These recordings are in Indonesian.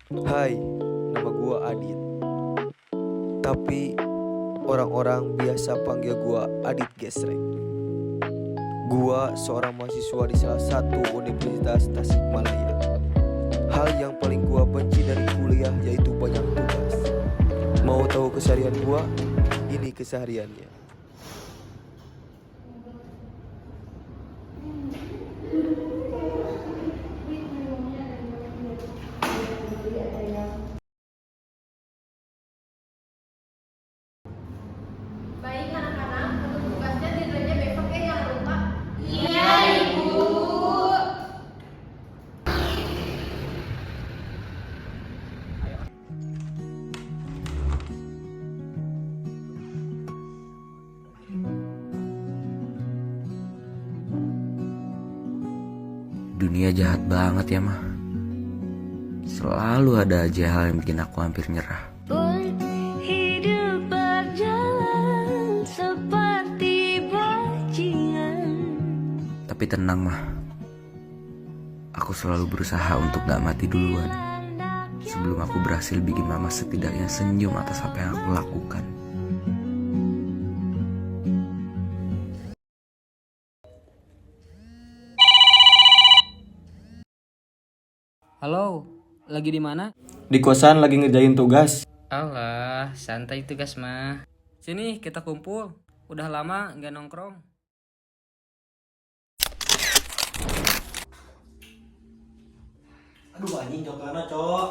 Hai, nama gua Adit. Tapi orang-orang biasa panggil gua Adit Gesrek. Gua seorang mahasiswa di salah satu universitas Tasikmalaya. Hal yang paling gua benci dari kuliah yaitu banyak tugas. Mau tahu keseharian gua? Ini kesehariannya. Baik anak-anak, untuk tugasnya nilainya besok ya jangan lupa. Iya, Ibu. Dunia jahat banget ya mah. Selalu ada aja hal yang bikin aku hampir nyerah. Pun hidup berjalan seperti bajingan. Tapi tenang mah. Aku selalu berusaha untuk gak mati duluan. Sebelum aku berhasil bikin mama setidaknya senyum atas apa yang aku lakukan. Halo, lagi di mana? Di kosan lagi ngerjain tugas. Alah, santai tugas mah. Sini kita kumpul. Udah lama nggak nongkrong. Aduh anjing coklatnya cok.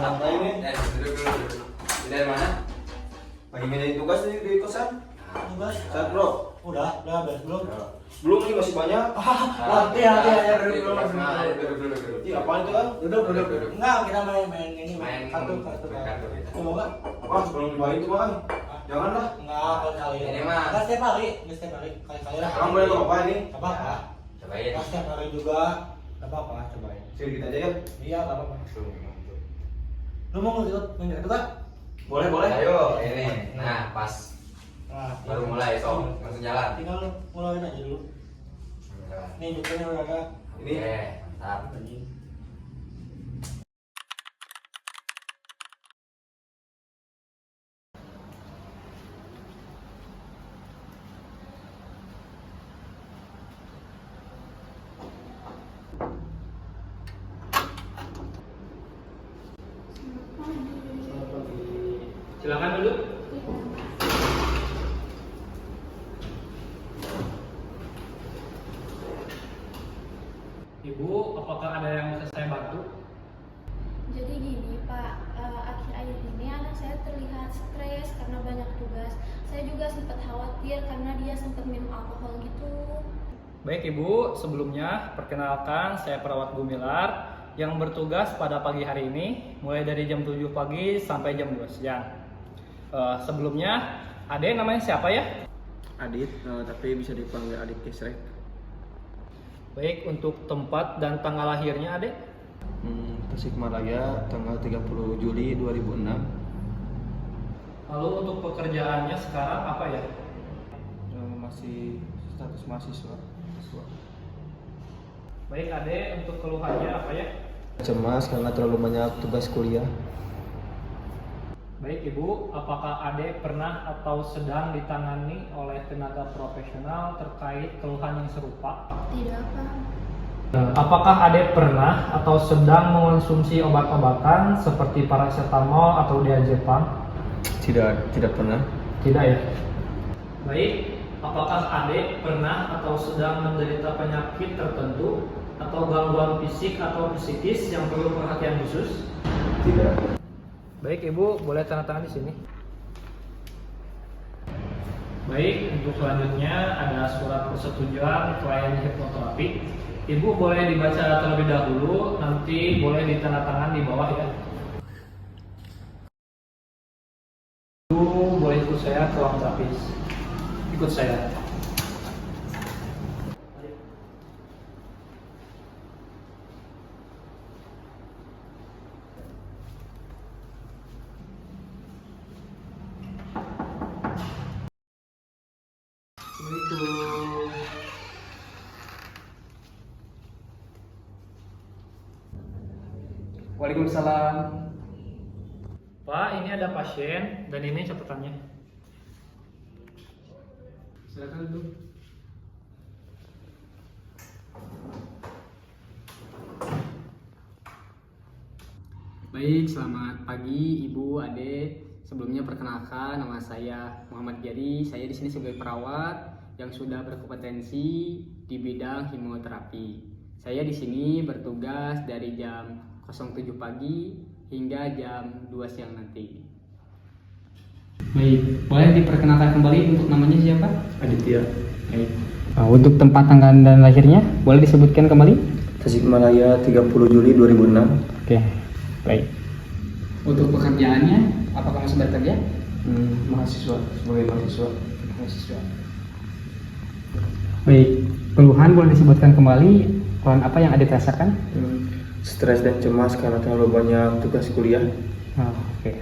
Santai nih. Duduk. Dari mana? Lagi ngerjain tugas di kosan. Tugas. Saat bro. Udah beres belum? Belum nih masih banyak. Hati ya Duduk. Ih apaan itu kan? Duduk. Enggak, kita main ini. Main kartu. kartu gitu. Mau enggak? Wah sebelum dimain tuh kan. Jangan lah. Enggak, kali. Ini mah. Enggak setiap hari, kali-kali lah. Sekarang boleh apa ini? Enggak apa-apa. Cobain. Enggak setiap hari juga. Enggak apa-apa, cobain. Sedikit aja ya. Iya, enggak apa-apa. Lu mau ikut main kartu enggak? Boleh. Ayo, ini. Nah, pas. Nah, Baru mulai, so. Langsung jalan. Tinggal mulai aja dulu. Nih, jukanya udah ada. Ini. Mantap. Anjing. Silakan dulu. Ibu, apakah ada yang bisa saya bantu? Jadi gini Pak, akhir-akhir ini anak saya terlihat stres karena banyak tugas. Saya juga sempat khawatir karena dia sempat minum alkohol gitu. Baik Ibu, sebelumnya perkenalkan saya perawat Gumilar yang bertugas pada pagi hari ini mulai dari jam 7 pagi sampai jam 2 siang. Sebelumnya, Ade namanya siapa ya? Adit, tapi bisa dipanggil Adit Gesrek. Baik, untuk tempat dan tanggal lahirnya Ade? Tasikmalaya tanggal 30 Juli 2006. Lalu untuk pekerjaannya sekarang apa ya? Masih status mahasiswa. Baik Ade, untuk keluhannya apa ya? Cemas karena terlalu banyak tugas kuliah. Baik Ibu, apakah Ade pernah atau sedang ditangani oleh tenaga profesional terkait keluhan yang serupa? Tidak Pak. Apakah Ade pernah atau sedang mengonsumsi obat-obatan seperti paracetamol atau diazepam? Tidak pernah. Tidak ya? Baik, apakah Ade pernah atau sedang menderita penyakit tertentu atau gangguan fisik atau psikis yang perlu perhatian khusus? Tidak. Baik Ibu, boleh tanda tangan di sini. Baik, untuk selanjutnya ada surat persetujuan klien hipnoterapi. Ibu boleh dibaca terlebih dahulu, nanti boleh ditandatangan di bawah ya. Ibu boleh ikut saya ke ruang terapis. Ikut saya. Assalamualaikum. Waalaikumsalam. Pak, ini ada pasien dan ini catatannya. Silakan duduk. Baik, selamat pagi Ibu, Ade. Sebelumnya perkenalkan, nama saya Muhammad Giri. Saya di sini sebagai perawat yang sudah berkompetensi di bidang hipnoterapi. Saya di sini bertugas dari jam 07 pagi hingga jam 2 siang nanti. Baik, boleh diperkenalkan kembali untuk namanya siapa? Aditya. Baik. Untuk tempat tanggal dan lahirnya boleh disebutkan kembali? Tasikmalaya 30 Juli 2006. Oke, baik. Untuk pekerjaannya, apakah masih bekerja? Mahasiswa, sebagai mahasiswa. Mahasiswa. Baik, keluhan boleh disebutkan kembali. Keluhan apa yang ada dirasakan? Stres dan cemas karena terlalu banyak tugas kuliah. Oke.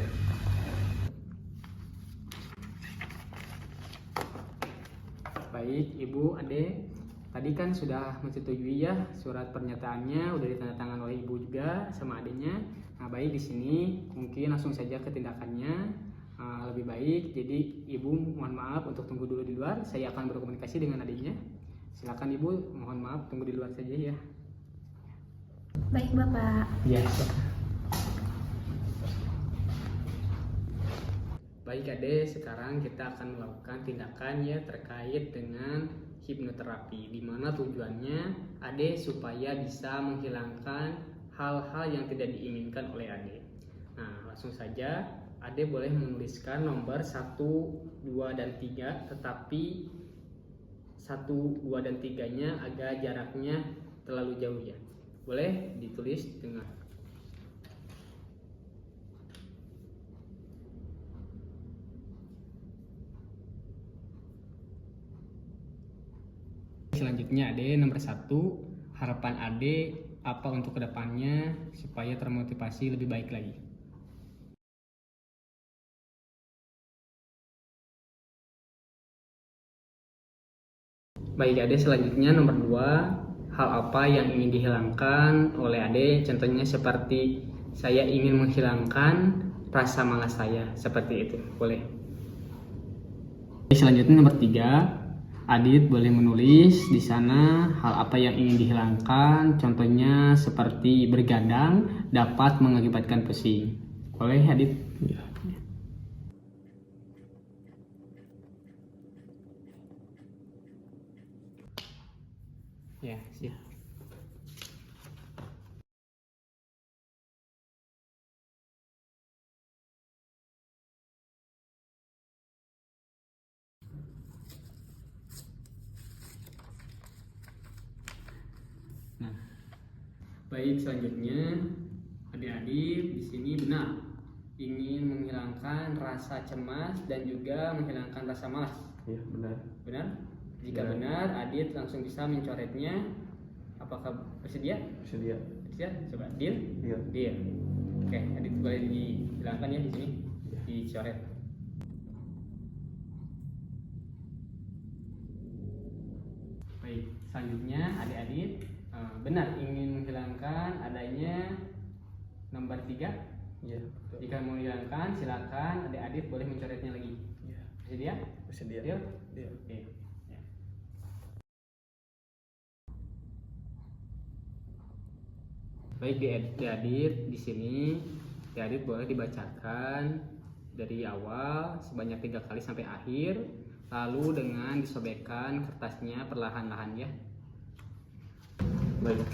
Baik, Ibu, Ade. Tadi kan sudah menyetujui ya surat pernyataannya, udah ditandatangan oleh Ibu juga sama adenya. Nah, baik di sini mungkin langsung saja ke tindakannya. Lebih baik, jadi Ibu mohon maaf untuk tunggu dulu di luar. Saya akan berkomunikasi dengan adiknya. Silakan Ibu, mohon maaf tunggu di luar saja ya. Baik Bapak. Iya. Baik Ade, sekarang kita akan melakukan tindakan ya terkait dengan hipnoterapi, di mana tujuannya Ade supaya bisa menghilangkan hal-hal yang tidak diinginkan oleh Ade. Nah, langsung saja Ade boleh menuliskan nomor 1, 2, dan 3, tetapi 1, 2, dan 3-nya agak jaraknya terlalu jauh ya. Boleh ditulis dengan selanjutnya Ade nomor 1, harapan Ade apa untuk kedepannya supaya termotivasi lebih baik lagi. Baik Ade, selanjutnya nomor 2, hal apa yang ingin dihilangkan oleh Ade, contohnya seperti saya ingin menghilangkan rasa malas saya, seperti itu, boleh. Selanjutnya nomor 3, Adit boleh menulis di sana hal apa yang ingin dihilangkan, contohnya seperti bergadang dapat mengakibatkan pusing. Boleh Adit? Ya. Ya, siap. Nah, baik selanjutnya adik-adik di sini benar ingin menghilangkan rasa cemas dan juga menghilangkan rasa malas. Iya, benar. Benar? Jika benar, Adit langsung bisa mencoretnya. Apakah bersedia? Bersedia. Bersedia? Coba, deal? Iya. Deal. Oke, Adit boleh dihilangkan ya di sini, dicoret. Baik, selanjutnya adik-adik benar ingin menghilangkan adanya nomor 3. Iya. Jika mau dihilangkan, silakan adik-adik boleh mencoretnya lagi. Iya. Bersedia? Bersedia. Deal? Iya. Oke. Ya. Baik diedit di sini, diedit boleh dibacakan dari awal sebanyak 3 kali sampai akhir, lalu dengan disobekkan kertasnya perlahan-lahan ya. Baik.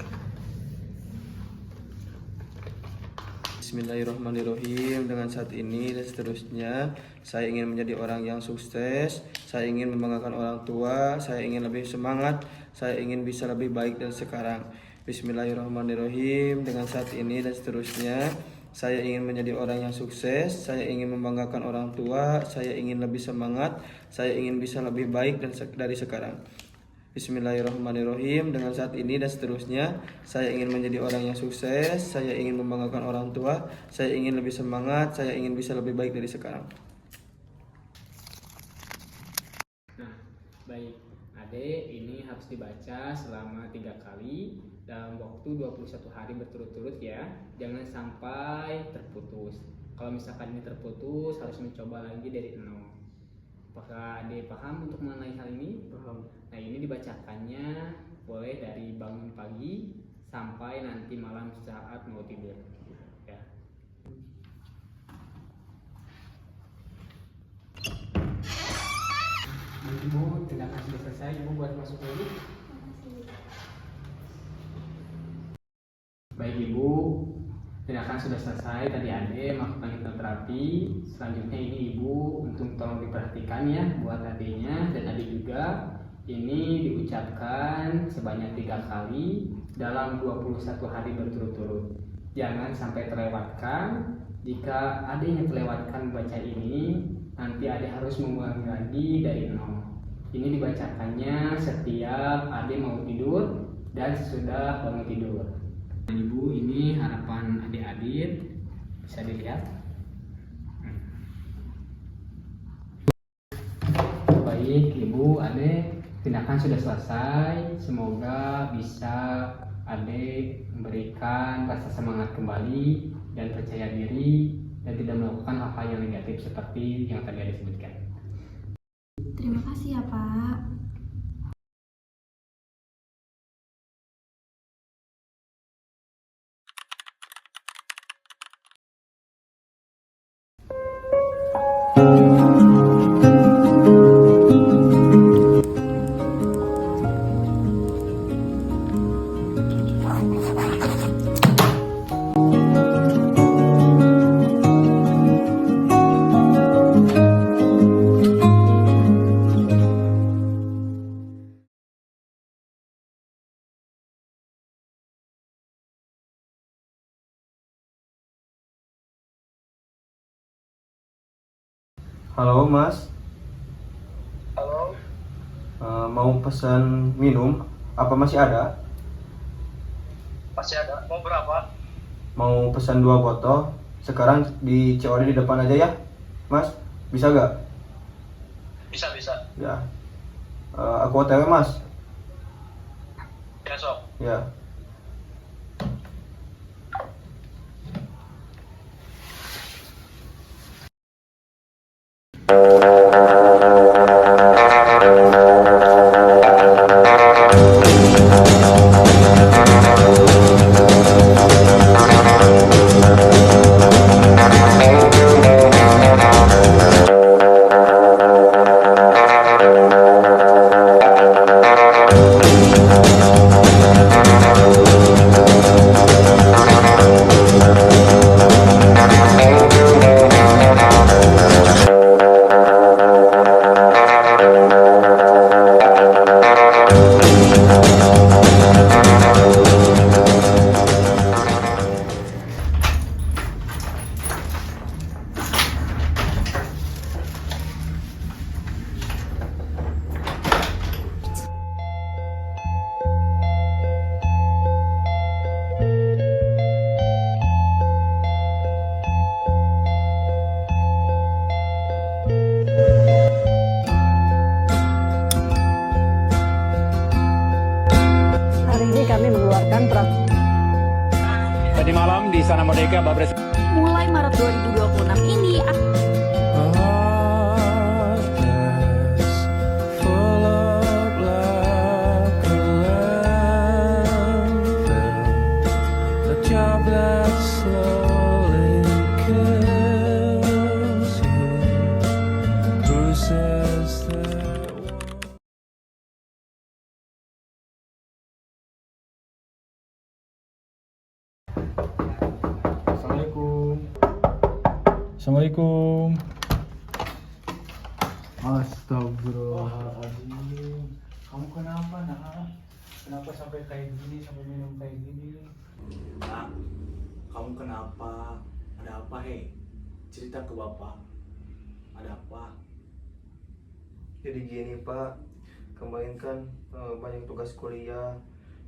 Bismillahirrahmanirrahim. Dengan saat ini dan seterusnya, saya ingin menjadi orang yang sukses. Saya ingin membanggakan orang tua. Saya ingin lebih semangat. Saya ingin bisa lebih baik dari sekarang. Bismillahirrahmanirrahim. Dengan saat ini dan seterusnya, saya ingin menjadi orang yang sukses. Saya ingin membanggakan orang tua. Saya ingin lebih semangat. Saya ingin bisa lebih baik dari sekarang. Bismillahirrahmanirrahim. Dengan saat ini dan seterusnya, saya ingin menjadi orang yang sukses. Saya ingin membanggakan orang tua. Saya ingin lebih semangat. Saya ingin bisa lebih baik dari sekarang. Nah, baik. Ade, ini harus dibaca selama 3 kali. dalam waktu 21 hari berturut-turut ya. Jangan sampai terputus. Kalau misalkan ini terputus, harus mencoba lagi dari nol. Apakah Ade paham untuk mengenai hal ini? Paham. Nah, ini dibacakannya boleh dari bangun pagi sampai nanti malam saat mau tidur. Ya. Ibu, tindakan sudah selesai. Ibu buat masuk lagi. Baik Ibu, tindakan sudah selesai. Tadi Ade melakukan hipnoterapi. Selanjutnya ini Ibu untuk tolong diperhatikan ya buat adenya dan Ade juga. Ini diucapkan sebanyak 3 kali dalam 21 hari berturut-turut. Jangan sampai terlewatkan. Jika adanya terlewatkan baca ini, nanti Ade harus mengulangi lagi dari nol. Ini dibacakannya setiap Ade mau tidur dan sesudah bangun tidur. Ibu, ini harapan adik-adik bisa dilihat. Baik Ibu, Ade, tindakan sudah selesai. Semoga bisa Ade memberikan rasa semangat kembali dan percaya diri dan tidak melakukan hal-hal yang negatif seperti yang tadi Ade sebutkan. Terima kasih ya Pak. Halo Mas. Halo, Mau pesan minum? Apa masih ada? masih ada. Mau berapa? Mau pesan 2 botol. Sekarang di COD di depan aja ya, Mas. Bisa gak? Bisa. Ya. Aku OTW Mas. Besok. Ya. Hari ini kami mengeluarkan Tadi malam di Istana Merdeka, Babres mulai Maret 2026 ini Assalamualaikum. Astagfirullahaladzim. Kamu kenapa nak? Kenapa sampai kayak gini, sampai minum kayak gini? Nak, kamu kenapa? Ada apa Cerita ke bapak. Ada apa? Jadi gini Pak, kemarin kan banyak tugas kuliah.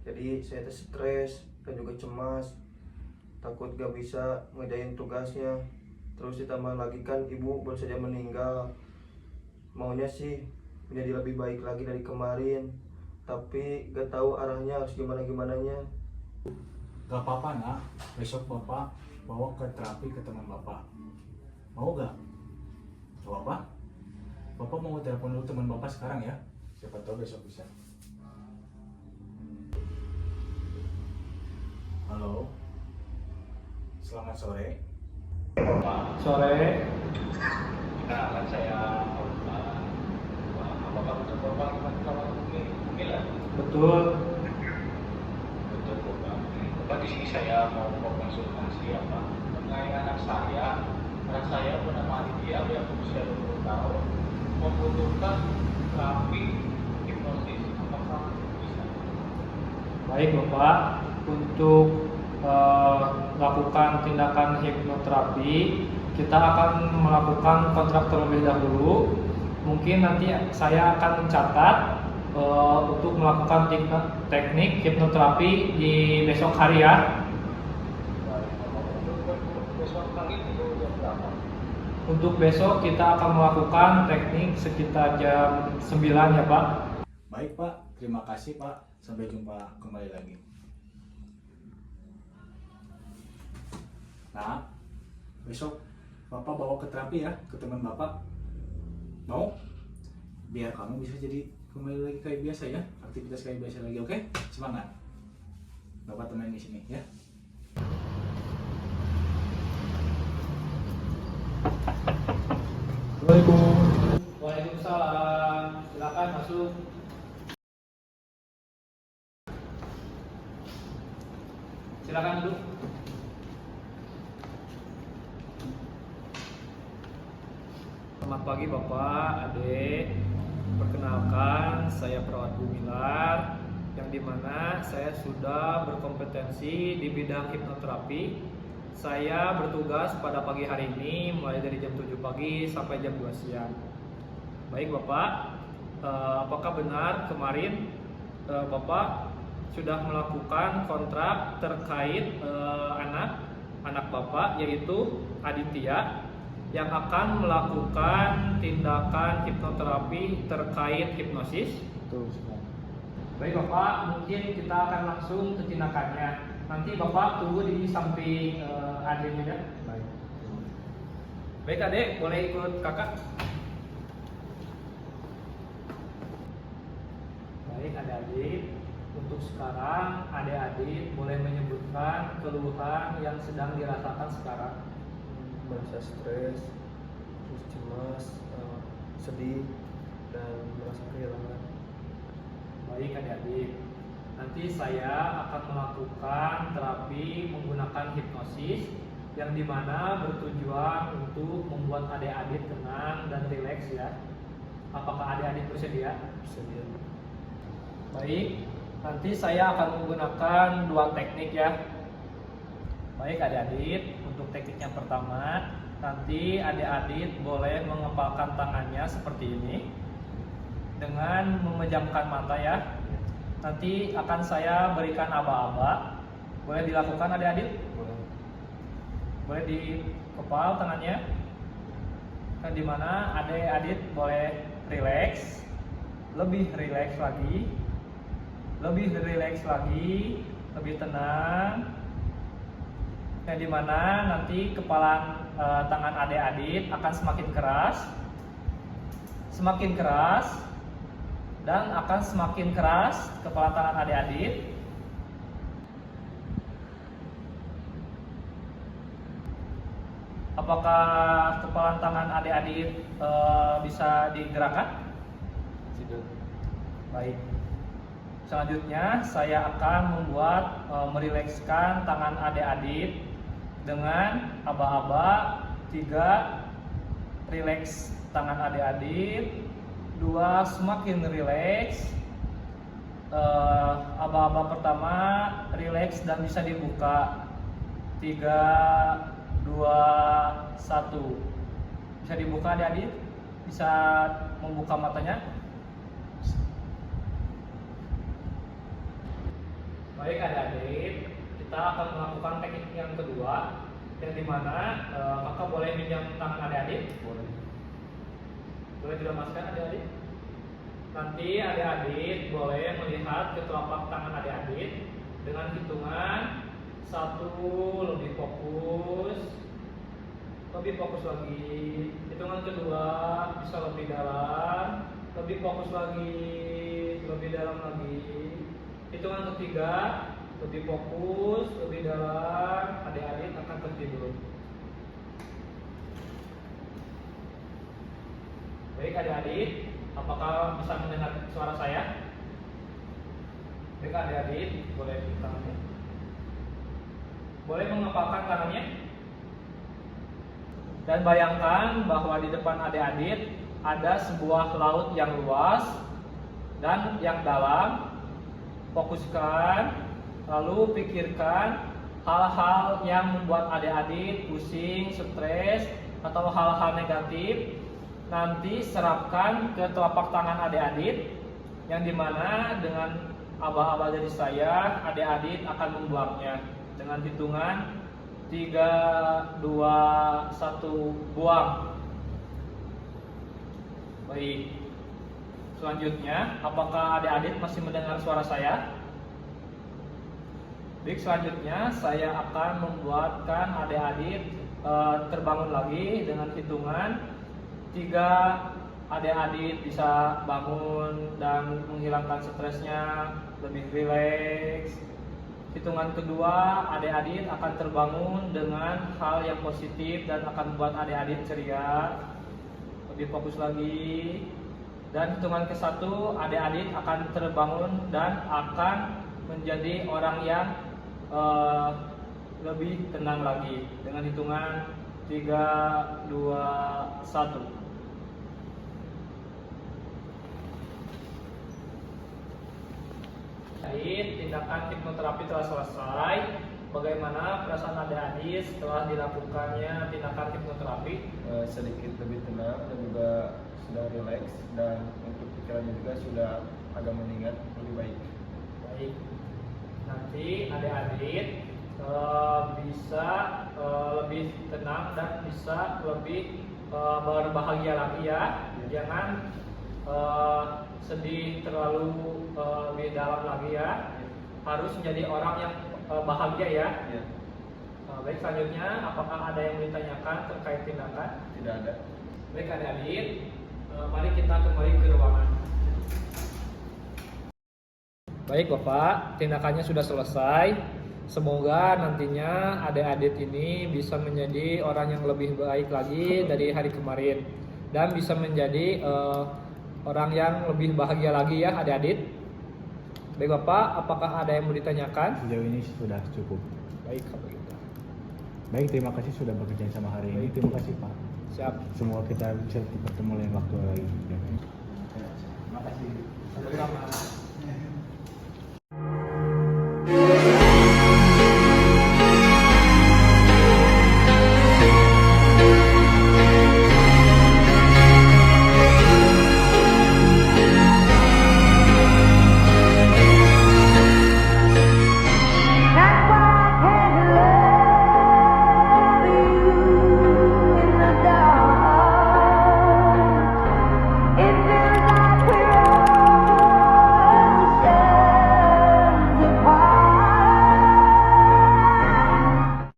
Jadi saya stres dan juga cemas. Takut gak bisa ngerjain tugasnya. Terus ditambah lagi kan ibu baru saja meninggal. Maunya sih menjadi lebih baik lagi dari kemarin, tapi gak tahu arahnya harus gimana-gimananya. Gak apa-apa nak, besok bapak bawa ke terapi ke teman bapak. Mau gak? Gak apa-apa. Bapak mau telepon dulu teman bapak sekarang ya. Siapa tahu besok bisa. Halo. Selamat sore. Bapak. Sore. Nah, saya Bapak betul Bapak gimana? Betul. Betul Bapak. Bapak di sini saya mau konsultasi apa mengenai anak saya. Anak saya bernama Aditya yang berusia 20 tahun membutuhkan terapi hipnosis. Apakah bisa? Baik Bapak, untuk melakukan tindakan hipnoterapi, kita akan melakukan kontrak terlebih dahulu. Mungkin nanti saya akan mencatat untuk melakukan teknik hipnoterapi di besok hari ya. Besok pagi itu jam berapa? Untuk besok kita akan melakukan teknik sekitar jam 9 ya Pak. Baik Pak, terima kasih Pak. Sampai jumpa kembali lagi. Nah, besok Bapak bawa ke terapi ya, ke teman Bapak. Mau? Biar kamu bisa jadi kembali lagi kayak biasa ya, aktivitas kayak biasa lagi, oke? Semangat. Bapak temenin di sini ya. Assalamualaikum. Waalaikumsalam. Silakan masuk. Silakan duduk. Selamat pagi Bapak, Adik. Perkenalkan, saya perawat Gumilar, yang dimana saya sudah berkompetensi di bidang hipnoterapi. Saya bertugas pada pagi hari ini mulai dari jam 7 pagi sampai jam 2 siang. Baik Bapak, apakah benar kemarin Bapak sudah melakukan kontrak terkait anak Bapak, yaitu Aditya, yang akan melakukan tindakan hipnoterapi terkait hipnosis? Betul sekali. Baik Bapak, mungkin kita akan langsung ke tindakannya. Nanti Bapak tunggu di samping adiknya ya. Baik. Baik adik, boleh ikut kakak? Baik adik-adik, untuk sekarang adik-adik boleh menyebutkan keluhan yang sedang dirasakan sekarang. Merasa stres, terus cemas, sedih, dan merasa kehilangan. Baik adik-adik, nanti saya akan melakukan terapi menggunakan hipnosis yang dimana bertujuan untuk membuat adik-adik tenang dan rileks ya. Apakah adik-adik bersedia? Bersedia. Baik, nanti saya akan menggunakan 2 teknik ya. Baik adik-adik, untuk teknik yang pertama, nanti adik-adik boleh mengepalkan tangannya seperti ini dengan memejamkan mata ya. Nanti akan saya berikan aba-aba. Boleh dilakukan adik-adik? Boleh. Boleh dikepal tangannya. Nah, dimana adik-adik boleh rileks, lebih rileks lagi, lebih rileks lagi, lebih tenang. Yang dimana nanti kepalan tangan adik-adik akan semakin keras, dan akan semakin keras kepala tangan adik-adik. Apakah kepala tangan adik-adik bisa digerakkan? Tidak. Baik. Selanjutnya saya akan membuat merilekskan tangan adik-adik dengan aba-aba. 3, rileks tangan adik-adik. 2, semakin rileks. Aba-aba pertama rileks dan bisa dibuka. 3, 2, 1. Bisa dibuka adik-adik? Bisa membuka matanya? Baik adik-adik, kita akan melakukan teknik yang kedua, yang dimana kakak boleh pinjam tangan adik-adik. Boleh dilemaskan adik-adik. Nanti adik-adik boleh melihat ke telapak tangan adik-adik. Dengan hitungan 1, lebih fokus lagi. Hitungan kedua bisa lebih dalam, lebih fokus lagi, lebih dalam lagi. Hitungan ketiga lebih fokus, lebih dalam. Adik-adik akan tertidur. Baik adik-adik, apakah bisa mendengar suara saya? Baik adik-adik, boleh tangannya. Boleh mengepalkan tangannya. Dan bayangkan bahwa di depan adik-adik ada sebuah laut yang luas dan yang dalam. Fokuskan, lalu pikirkan hal-hal yang membuat adik-adik pusing, stres, atau hal-hal negatif. Nanti serapkan ke telapak tangan adik-adik, yang dimana dengan aba-aba dari saya, adik-adik akan membuangnya dengan hitungan 3, 2, 1, buang. Baik. Selanjutnya, apakah adik-adik masih mendengar suara saya? Baik, selanjutnya saya akan membuatkan adik-adik terbangun lagi dengan hitungan 3. Adik-adik bisa bangun dan menghilangkan stresnya, lebih rileks. Hitungan kedua, adik-adik akan terbangun dengan hal yang positif dan akan membuat adik-adik ceria, lebih fokus lagi. Dan hitungan ke-1, adik-adik akan terbangun dan akan menjadi orang yang lebih tenang lagi dengan hitungan 3, 2, 1. Tindakan hipnoterapi telah selesai. Bagaimana perasaan adik-adik setelah dilakukannya tindakan hipnoterapi? Sedikit lebih tenang dan juga sudah rileks, dan untuk pikirannya juga sudah agak mengingat lebih baik. Baik. Nanti adik-adik bisa lebih tenang dan bisa lebih berbahagia lagi ya. Jangan sedih terlalu lebih dalam lagi ya. Harus menjadi orang yang bahagia ya. Baik, selanjutnya apakah ada yang ditanyakan terkait tindakan? Tidak ada. Baik adik-adik, mari kita kembali ke ruangan. Baik Bapak, tindakannya sudah selesai. Semoga nantinya adik-adik ini bisa menjadi orang yang lebih baik lagi dari hari kemarin, dan bisa menjadi orang yang lebih bahagia lagi ya adik-adik. Baik Bapak, apakah ada yang mau ditanyakan? Sejauh ini sudah cukup. Baik, kalau gitu. Baik, terima kasih sudah bekerja sama hari ini. Terima kasih Pak. Siap. Semoga kita bisa bertemu lain waktu lagi. Terima kasih. Sama-sama.